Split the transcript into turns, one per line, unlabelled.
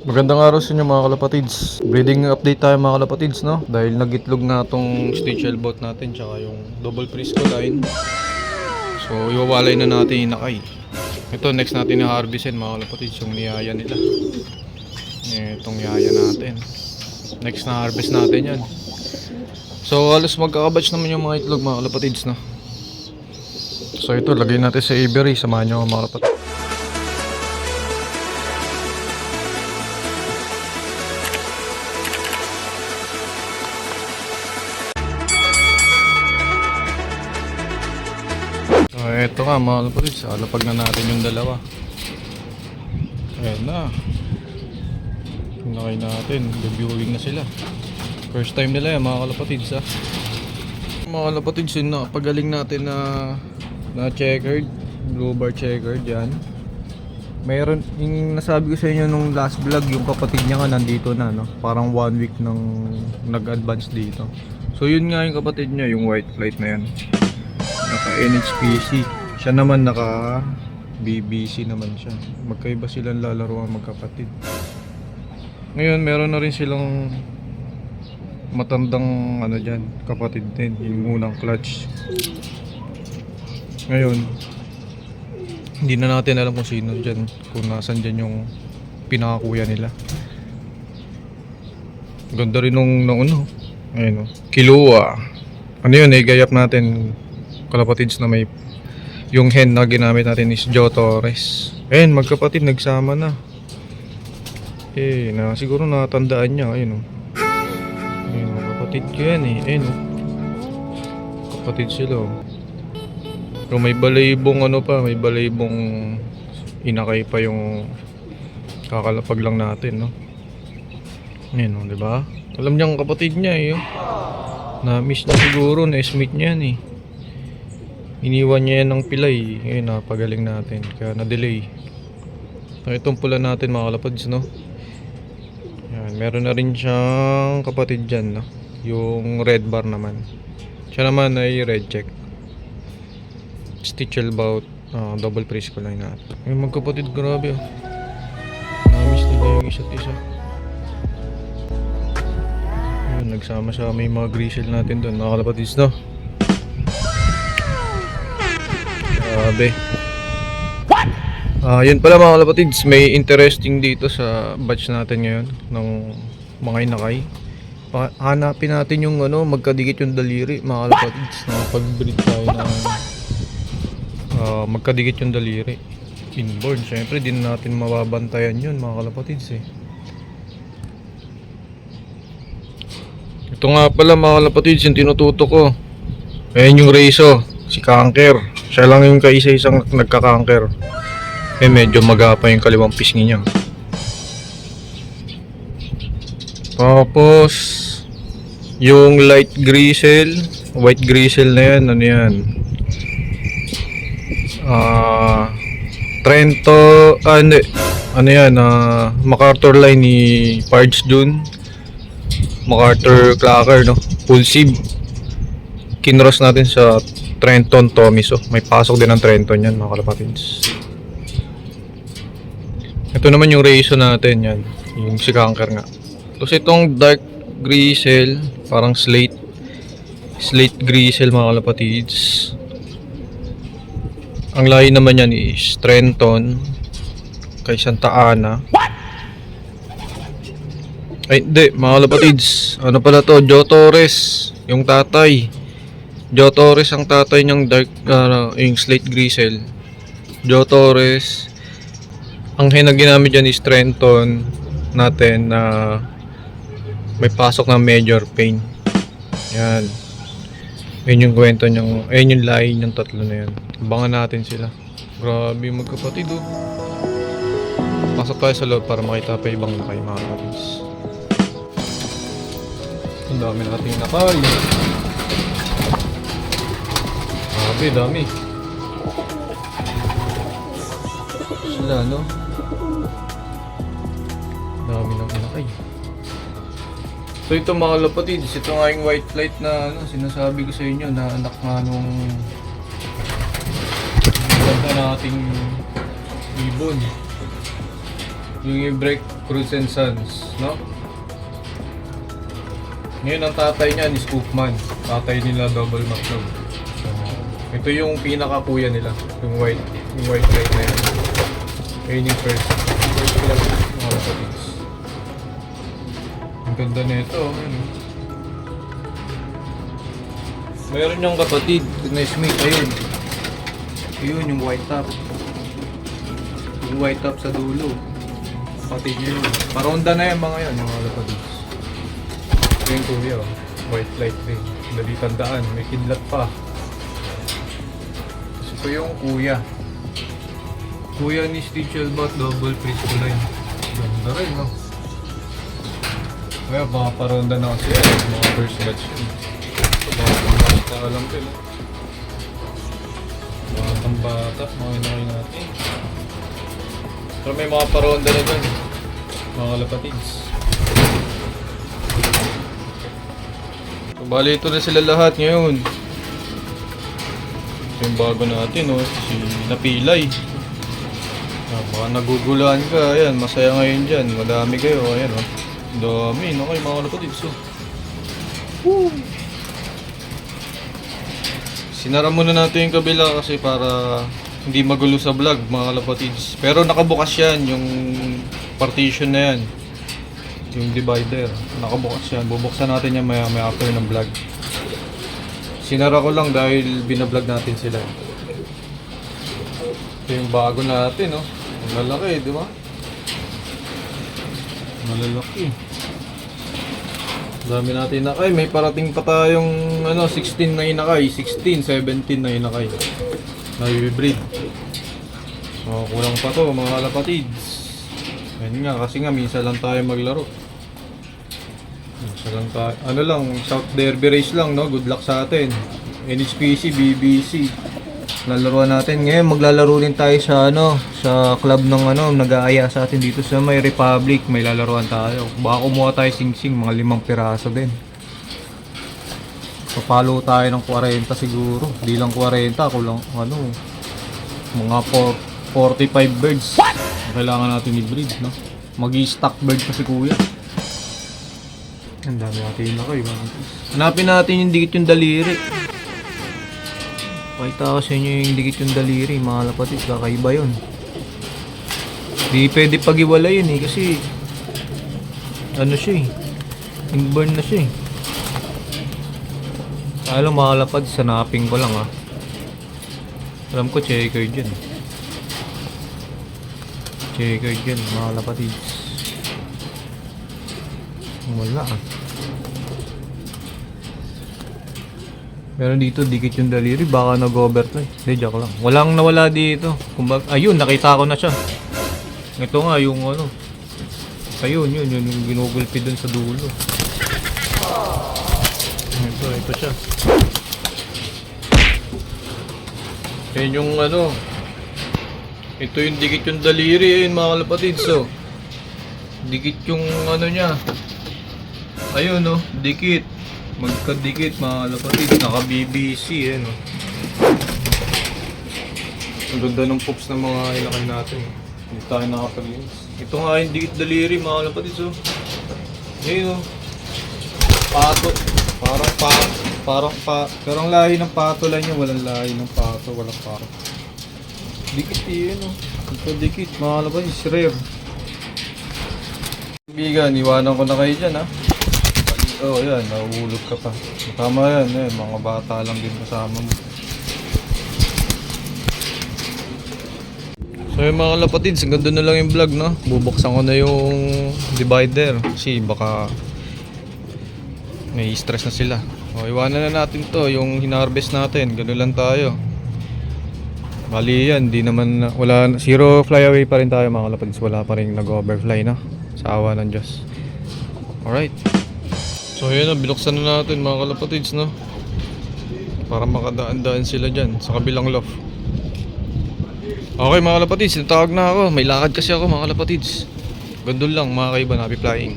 Magandang araw sa inyo mga kalapatids. Breeding update tayo mga kalapatids, no? Dahil nagitlog na itong stitchel boat natin tsaka yung double frisco line. So iwawalay na natin yung nakay. Ito next natin i-harvestin mga kalapatids, yung niyaya nila. Itong yaya natin. Next na harvest natin yan. So halos magkakabatch naman yung mga itlog mga kalapatids, no? So ito lagay natin sa aviary. Samahan nyo mga kalapatids. Ito nga mga kalapatids, alapag na natin yung dalawa. Ayan na. Nakay natin, debuting na sila. First time nila yan mga kalapatids, ha. Mga kalapatids, yun na pagaling natin na checkered, blue bar checkered yan. Mayroon, yung nasabi ko sa inyo nung last vlog, yung kapatid niya nga nandito na, no? Parang 1 week nang nag-advance dito. So yun nga yung kapatid niya, yung white flight na yan. Naka NHPC. Siya naman naka BBC naman siya. Magkaiba silang lalaruan magkapatid. Ngayon meron na rin silang matandang ano dyan, kapatid din, yung unang clutch. Ngayon hindi na natin alam kung sino dyan, kung nasan dyan yung pinakakuya nila. Ganda rin nung ano, ayun o, Kilua. Ano yun, gayap natin kalapatids na may yung hen na ginamit natin is Joe Torres. Ayun, magkapatid nagsama na. Siguro natandaan niya. Ayun o. Ayun, kapatid ko yan eh. Ayun o. Kapatid sila o. So, may balaybong ano pa. May balaybong inakay pa yung kakalapag lang natin, no? Ayun o, diba? Alam niyang kapatid niya eh. Na-miss niya siguro. Na-smith niya yan eh. Iniwan niya yan ng pilay. Ayun, napagaling natin. Kaya na-delay. Itong pula natin mga kalapads, no? Yan, meron na rin siyang kapatid dyan, no? Yung red bar naman. Siya naman ay red check. Stitchel bout double frisco line natin. Yung magkapatid, grabe oh. Na-miss nila yung isa't isa. Ayun, nagsama-sama yung mga grizzle natin doon mga kalapads, no? Grabe. What? Yun pala mga kalapatids, may interesting dito sa batch natin ngayon ng mga inakay. Hanapin natin yung ano, magkadikit yung daliri mga kalapatids. Nakapag-breed tayo ng magkadikit yung daliri. Inborn, syempre din natin mababantayan yun mga kalapatids eh. Ito nga pala mga kalapatids, yung tinututo ko. Ayan yung Reiso, si Kanker. Siya lang yung kaisa-isang nagka-kanker. Medyo magapa yung kaliwang pisngi niya. Tapos yung light grizzle, white grizzle na yan, ano yan? Trento, ano yan, MacArthur line ni Parge Dune. MacArthur Clacker, no? Full sieve. Kinross natin sa Trenton Tomiso. May pasok din ng Trenton yan mga kalapatids. Ito naman yung Reiso natin yan. Yung si Kanker nga. Tapos itong dark grizzle, parang slate grizzle mga kalapatids. Ang lahi naman yan is Trenton kay Santa Ana. Ay hindi mga kalapatids. Ano pala to? Joe Torres yung tatay. Joe Torres ang tatay niyang dark, yung slate grizzle. Joe Torres. Ang hen na ginamit dyan is Trenton natin na may pasok ng major pain. Yan. Ayun yung kwento niyang, ayun yung lahi niyang tatlo na yan. Abangan natin sila. Grabe magkapatid oh. Pasok tayo sa loob para makita pa ibang nakay mga kapatids. Ang dami nating nakay. Grabe, dami. Sila, no? Dami ng inakay. So ito mga kalapatids, ito nga yung white flight na ano, sinasabi ko sa inyo na anak nga nung ganda nating ibon. Yung i-break Cruz and Sons, no? Ngayon ang tatay niya ni Scoopman. Tatay nila Double McLeod. So, ito yung pinaka-kuya nila. Yung white light na yan. Ayun yung first club, mga kapatids. Ang ganda na ito. Mayroon yung kapatid na Smith. Ayun. Ayun yung white top. Yung white top sa dulo. Kapatid nyo yun. Paronda na yan mga yan, mga kapatids. Ito yung kuya. White light rin. Dali tandaan. May kidlat pa. Ito yung kuya. Kuya ni Stitch Elbot, double Frisco line. Ganda rin, no? Kaya baka paronda na kasi mga first batch yun. Baka alam ko, no? Batang bata, mga inakay natin. Pero may mga paronda na dyan, mga kalapatids. So, bali ito na sila lahat ngayon. Ito yung bago natin, no? Si Napilay. Baka naguguluhan ka, ayan, masaya ngayon dyan, madami kayo, ayan o. Dami, no kayo mga kalapatids, so. Woo! Sinara muna natin yung kabila kasi para hindi magulo sa vlog, mga kalapatids. Pero nakabukas yan, yung partition na yan. Yung divider, nakabukas yan. Bubuksan natin yan maya after ng vlog. Sinara ko lang dahil binablog natin sila. Ito yung bago natin, no? Malalaki, di ba? Malalaki. Dami natin inakay. May parating pa tayong 16 na inakay. 16, 17 na inakay. Na-breed. So, kulang pa to mga kalapatids. Ayun nga, kasi nga minsan lang tayo maglaro. Minsan lang tayo. Ano lang, South Derby Race lang, no? Good luck sa atin. NHPC, BBC. Lalaruan natin. Ngayon maglalaro din tayo sa sa club ng nag-aaya sa atin dito sa may Republic. May lalaruan tayo. Baka kumuha tayo sing-sing, mga 5 piraso din. Papalo tayo ng 40 siguro. Di lang 40, kulang mga 45 birds. What? Kailangan natin i-breed, no? Magi-stock bird kasi kuya. Ang dami natin na kayo. Hanapin natin yung dikit yung daliri. Pakita ko sa inyo yung dikit yung daliri, mga kalapatids, kakaiba yun. Di pwede pag-iwala yun kasi siya inborn na siya Alam mga kalapatids, sanapin ko lang Alam ko checkered yun. Checkered yun, mga kalapatids. Wala Pero dito, dikit yung daliri, baka nag-overfly. Hindi, joke lang. Walang nawala dito. Kumbaga, ayun, nakita ko na siya. Ito nga, yung ayun, yun yung ginugulpi dun sa dulo. Ito siya. Ayun yung ito yung dikit yung daliri, ayun mga kalapatids, so. Dikit yung niya. Ayun, dikit. Magkadikit mga kalapatids, naka-BBC Ang ganda ng pops ng mga inakay natin. Hindi tayo nakapag-linis. Ito nga yung dikit daliri mga kalapatids Ngayon pato. Pero ang lahi ng pato lang niya, walang lahi ng pato, walang pato. Dikit Ito dikit mga kalapatids, rare. Kaibigan, iwanan ko na kayo dyan yan, nahuhulog ka pa. Tama yan, mga bata lang din kasama mo. So yung mga kalapatids, hanggang doon na lang yung vlog, no? Bubuksan ko na yung divider kasi baka may stress na sila. Iwanan na natin to, yung hinarvest natin, gano'n lang tayo. Bali yan, zero flyaway pa rin tayo mga kalapatids, wala pa rin nag-overfly sa awa ng Diyos. Alright. So yun binuksan na natin mga kalapatids, para makadaan-daan sila dyan sa kabilang loft. Okay mga kalapatids, natawag na ako. May lakad kasi ako mga kalapatids. Gandun lang mga kaiba, happy flying.